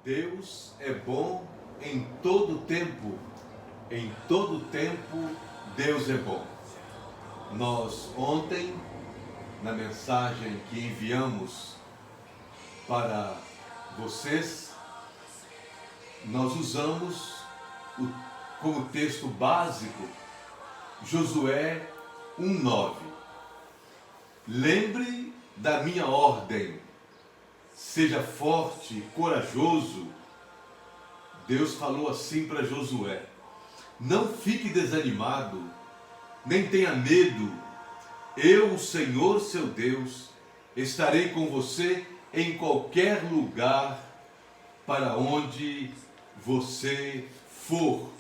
Deus é bom em todo tempo. Em todo tempo, Deus é bom. Nós ontem, na mensagem que enviamos para vocês, nós usamos como texto básico Josué 1:9. Lembre da minha ordem, seja forte, corajoso. Deus falou assim para Josué: não fique desanimado, nem tenha medo. Eu, o Senhor seu Deus, estarei com você em qualquer lugar para onde você for.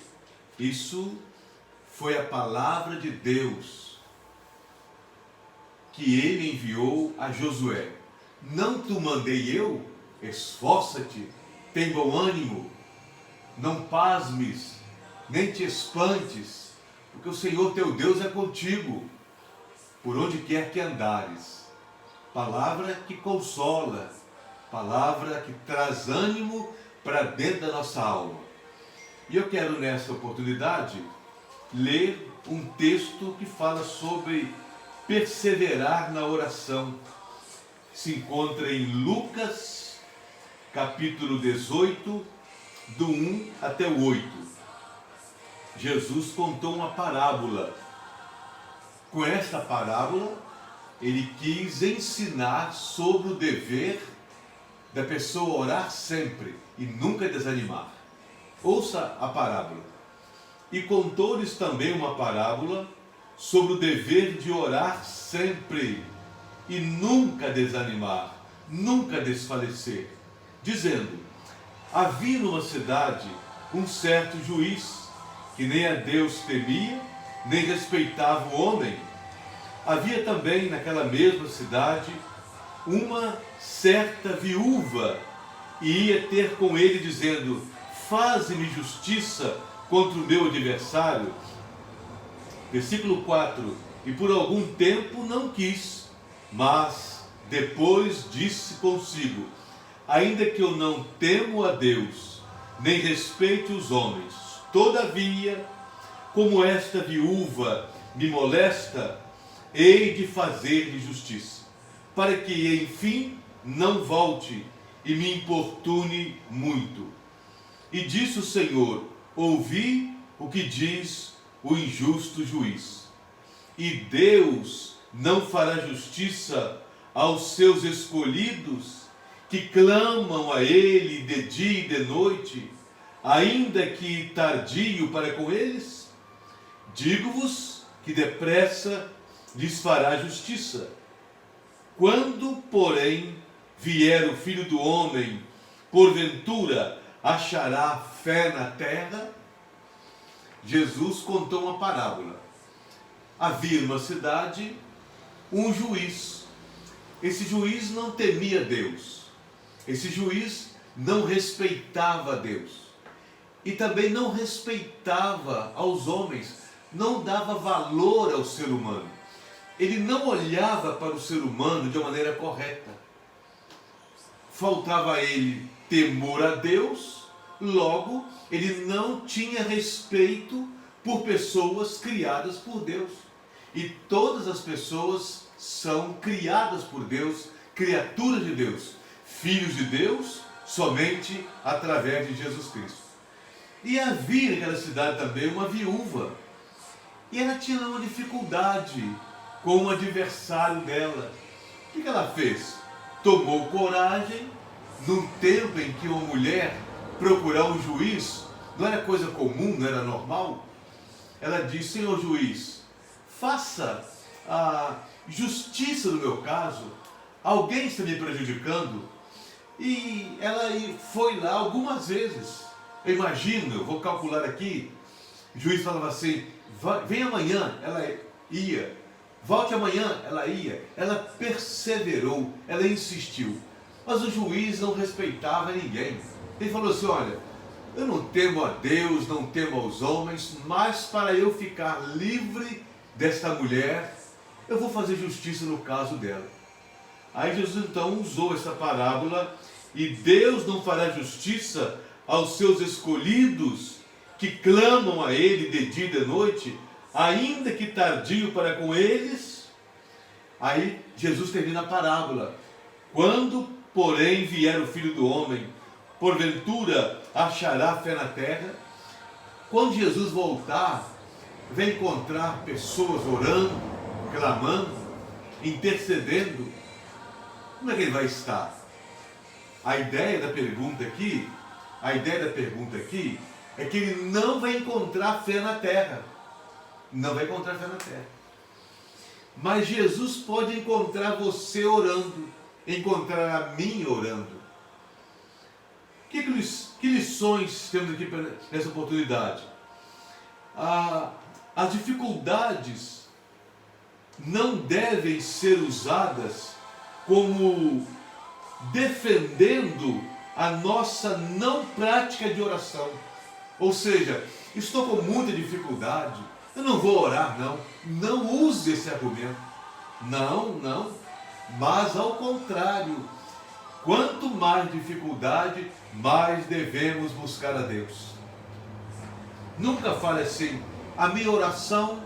Isso foi a palavra de Deus que ele enviou a Josué. Não te mandei eu? Esforça-te, tem bom ânimo, não pasmes, nem te espantes, porque o Senhor teu Deus é contigo, por onde quer que andares. Palavra que consola, palavra que traz ânimo para dentro da nossa alma. E eu quero nessa oportunidade ler um texto que fala sobre perseverar na oração. Se encontra em Lucas, capítulo 18, do 1 até o 8. Jesus contou uma parábola. Com esta parábola, ele quis ensinar sobre o dever da pessoa orar sempre e nunca desanimar. Ouça a parábola. E contou-lhes também uma parábola sobre o dever de orar sempre e nunca desanimar, nunca desfalecer, dizendo: havia numa cidade um certo juiz, que nem a Deus temia, nem respeitava o homem. Havia também naquela mesma cidade uma certa viúva, e ia ter com ele dizendo: faze-me justiça contra o meu adversário. Versículo 4. E por algum tempo não quis, mas depois disse consigo: ainda que eu não temo a Deus, nem respeite os homens, todavia, como esta viúva me molesta, hei de fazer-lhe justiça, para que, enfim, não volte e me importune muito. E disse o Senhor: ouvi o que diz o injusto juiz. E Deus não fará justiça aos seus escolhidos, que clamam a Ele de dia e de noite, ainda que tardio para com eles? Digo-vos que depressa lhes fará justiça. Quando, porém, vier o Filho do Homem, porventura achará fé na terra? Jesus contou uma parábola. Havia numa cidade um juiz. Esse juiz não temia Deus. Esse juiz não respeitava Deus. E também não respeitava aos homens, não dava valor ao ser humano. Ele não olhava para o ser humano de uma maneira correta. Faltava a ele temor a Deus, logo ele não tinha respeito por pessoas criadas por Deus. E todas as pessoas são criadas por Deus, criaturas de Deus, filhos de Deus, somente através de Jesus Cristo. E havia naquela cidade também uma viúva, e ela tinha uma dificuldade com o adversário dela. O que ela fez? Tomou coragem, num tempo em que uma mulher procurar um juiz não era coisa comum, não era normal. Ela disse: senhor juiz, faça a justiça no meu caso, alguém está me prejudicando. E ela foi lá algumas vezes. Eu imagino, eu vou calcular aqui, o juiz falava assim: vem amanhã, ela ia. Volte amanhã, ela ia. Ela perseverou, ela insistiu. Mas o juiz não respeitava ninguém. Ele falou assim: olha, eu não temo a Deus, não temo aos homens, mas para eu ficar livre desta mulher, eu vou fazer justiça no caso dela. Aí Jesus então usou essa parábola E Deus não fará justiça aos seus escolhidos, que clamam a Ele de dia e de noite, ainda que tardio para com eles? Aí Jesus termina a parábola. Quando, porém, vier o Filho do Homem, porventura achará fé na terra? Quando Jesus voltar, vai encontrar pessoas orando, clamando, intercedendo. Como é que ele vai estar? A ideia da pergunta aqui é que ele não vai encontrar fé na terra. Não vai encontrar fé na terra. Mas Jesus pode encontrar você orando, encontrar a mim orando. Que lições temos aqui nessa oportunidade? As dificuldades não devem ser usadas como defendendo a nossa não prática de oração. Ou seja, estou com muita dificuldade, eu não vou orar, não. Não use esse argumento. Não. Mas ao contrário, quanto mais dificuldade, mais devemos buscar a Deus. Nunca fale assim, a minha oração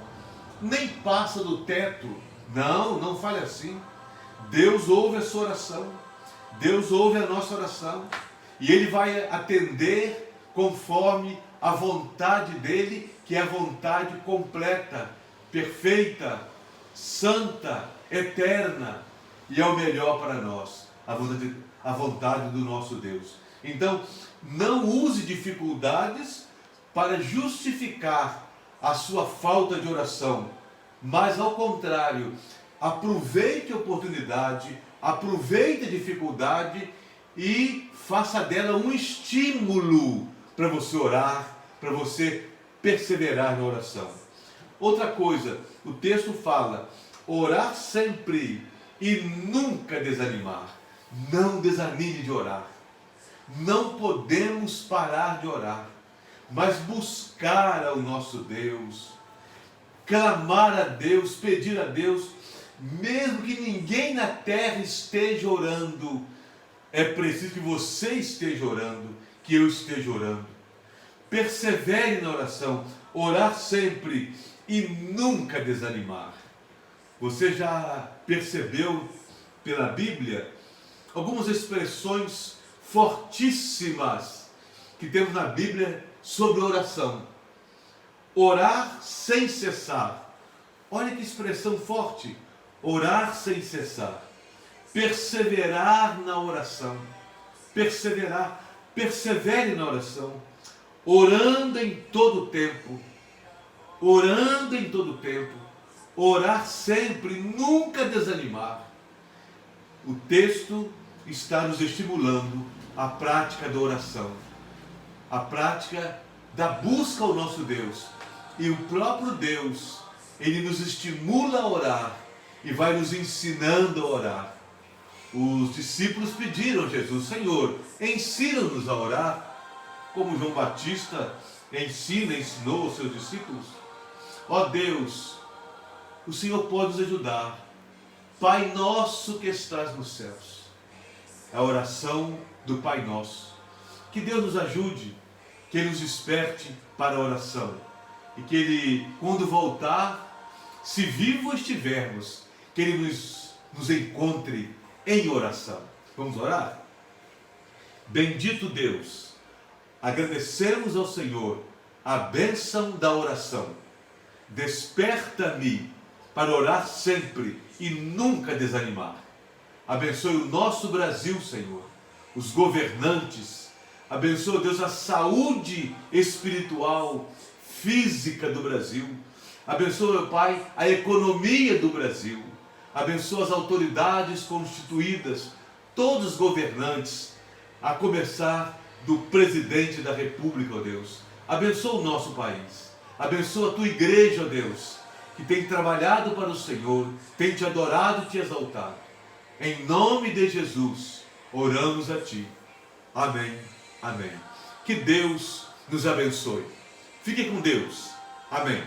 nem passa do teto. Não fale assim. Deus ouve a sua oração. Deus ouve a nossa oração. E Ele vai atender conforme a vontade dEle, que é a vontade completa, perfeita, santa, eterna. E é o melhor para nós, a vontade do nosso Deus. Então, não use dificuldades para justificar a sua falta de oração, mas ao contrário, aproveite a oportunidade, aproveite a dificuldade e faça dela um estímulo para você orar, para você perseverar na oração. Outra coisa, o texto fala, orar sempre e nunca desanimar. Não desanime de orar. Não podemos parar de orar, mas buscar ao nosso Deus, clamar a Deus, pedir a Deus, mesmo que ninguém na terra esteja orando, é preciso que você esteja orando, que eu esteja orando. Persevere na oração, orar sempre e nunca desanimar. Você já percebeu pela Bíblia algumas expressões fortíssimas que temos na Bíblia sobre oração? Orar sem cessar. Olha que expressão forte. Orar sem cessar. Perseverar na oração. Perseverar. Persevere na oração. Orando em todo tempo. Orando em todo tempo. Orar sempre, nunca desanimar. O texto está nos estimulando a prática da oração. A prática da busca ao nosso Deus. E o próprio Deus, Ele nos estimula a orar e vai nos ensinando a orar. Os discípulos pediram a Jesus, Senhor, ensina-nos a orar, como João Batista ensinou aos seus discípulos. Ó Deus, o Senhor pode nos ajudar. Pai nosso que estás nos céus. A oração do Pai Nosso. Que Deus nos ajude, que Ele nos desperte para a oração. E que Ele, quando voltar, se vivo estivermos, que Ele nos encontre em oração. Vamos orar? Bendito Deus, agradecemos ao Senhor a bênção da oração. Desperta-me para orar sempre e nunca desanimar. Abençoe o nosso Brasil, Senhor, os governantes. Abençoe, Deus, a saúde espiritual, física do Brasil. Abençoe, meu Pai, a economia do Brasil. Abençoa as autoridades constituídas, todos os governantes, a começar do presidente da República, ó Deus. Abençoa o nosso país. Abençoa a tua igreja, ó Deus, que tem trabalhado para o Senhor, tem te adorado e te exaltado. Em nome de Jesus, oramos a ti. Amém. Amém. Que Deus nos abençoe. Fique com Deus. Amém.